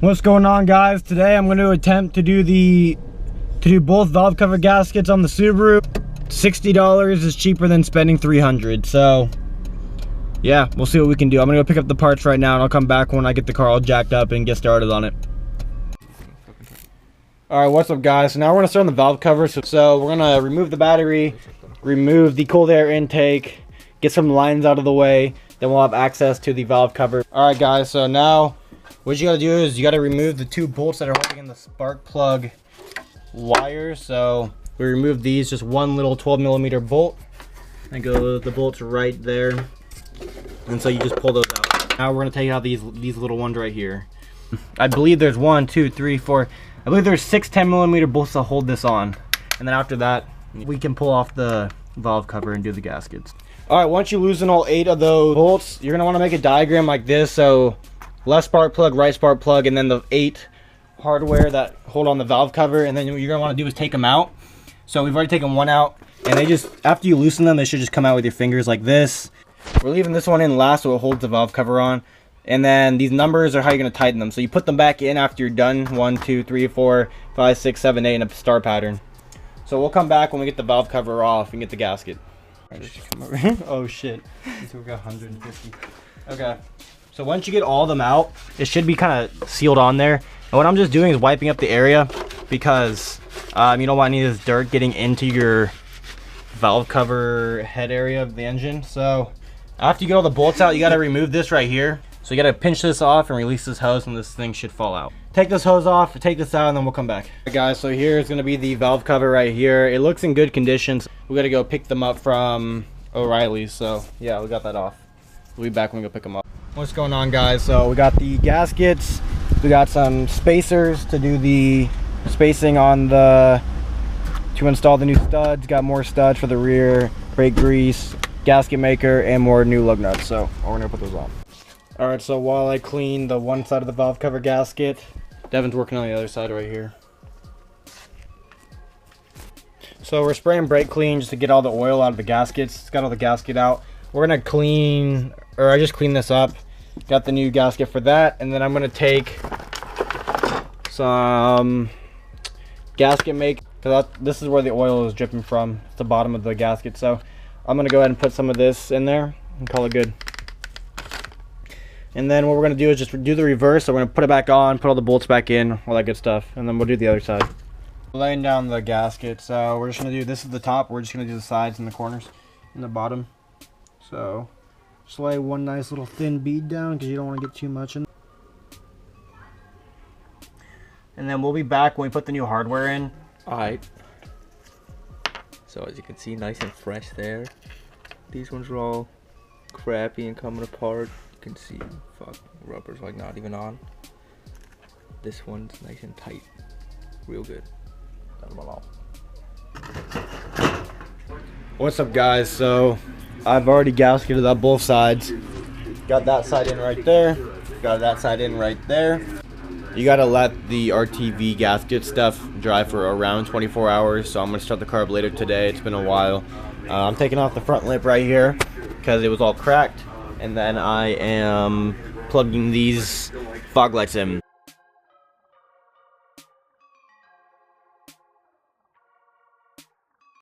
What's going on, guys? Today I'm going to attempt to do both valve cover gaskets on the Subaru. $60 is cheaper than spending $300. So yeah, we'll see what we can do. I'm gonna go pick up the parts right now and I'll come back when I get the car all jacked up and get started on it. All right, what's up, guys? So now we're gonna start on the valve cover. So we're gonna remove the battery, remove the cold air intake, get some lines out of the way, then we'll have access to the valve cover. All right, guys, so now what you gotta do is you gotta remove the two bolts that are holding in the spark plug wires. So we remove these, just one little 12mm bolt, and go the bolts right there. And so you just pull those out. Now we're gonna take out these little ones right here. I believe there's 1, 2, 3, 4. I believe there's 6 10mm bolts to hold this on. And then after that, we can pull off the valve cover and do the gaskets. All right, once you loosen all 8 of those bolts, you're gonna wanna make a diagram like this. So left spark plug, right spark plug, and then the 8 hardware that hold on the valve cover. And then what you're gonna wanna do is take them out. So we've already taken one out, and they just, after you loosen them, they should just come out with your fingers like this. We're leaving this one in last so it holds the valve cover on. And then these numbers are how you're going to tighten them. So you put them back in after you're done. 1, 2, 3, 4, 5, 6, 7, 8 in a star pattern. So we'll come back when we get the valve cover off and get the gasket. Oh shit. So we got 150. Okay. So once you get all of them out, it should be kind of sealed on there. And what I'm just doing is wiping up the area because you don't want any of this dirt getting into your valve cover head area of the engine. So after you get all the bolts out, you got to remove this right here. So you got to pinch this off and release this hose, and this thing should fall out. Take this hose off, take this out, and then we'll come back. All right, guys, so here's going to be the valve cover right here. It looks in good condition. We got to go pick them up from O'Reilly's. So yeah, we got that off. We'll be back when we go pick them up. What's going on, guys? So we got the gaskets. We got some spacers to do the spacing on the, to install the new studs. Got more studs for the rear, brake grease, gasket maker, and more new lug nuts. So we're gonna put those on. All right, so while I clean the one side of the valve cover gasket, Devin's working on the other side right here. So we're spraying brake clean just to get all the oil out of the gaskets. It's got all the gasket out. We're gonna clean, or I just cleaned this up. Got the new gasket for that, and then I'm gonna take some gasket make. This is where the oil is dripping from. It's the bottom of the gasket. So I'm gonna go ahead and put some of this in there and call it good. And then what we're gonna do is just do the reverse. So we're gonna put it back on, put all the bolts back in, all that good stuff, and then we'll do the other side. Laying down the gasket. So we're just gonna do, this is the top. We're just gonna do the sides and the corners and the bottom. So just lay one nice little thin bead down because you don't want to get too much in. And then we'll be back when we put the new hardware in. Alright, so as you can see, nice and fresh there. These ones are all crappy and coming apart. You can see, fuck, rubber's like not even on. This one's nice and tight, real good. What's up, guys? So I've already gasketed up both sides. Got that side in right there, got that side in right there. You gotta let the RTV gasket stuff dry for around 24 hours. So I'm gonna start the carb later today. It's been a while. I'm taking off the front lip right here because it was all cracked. And then I am plugging these fog lights in.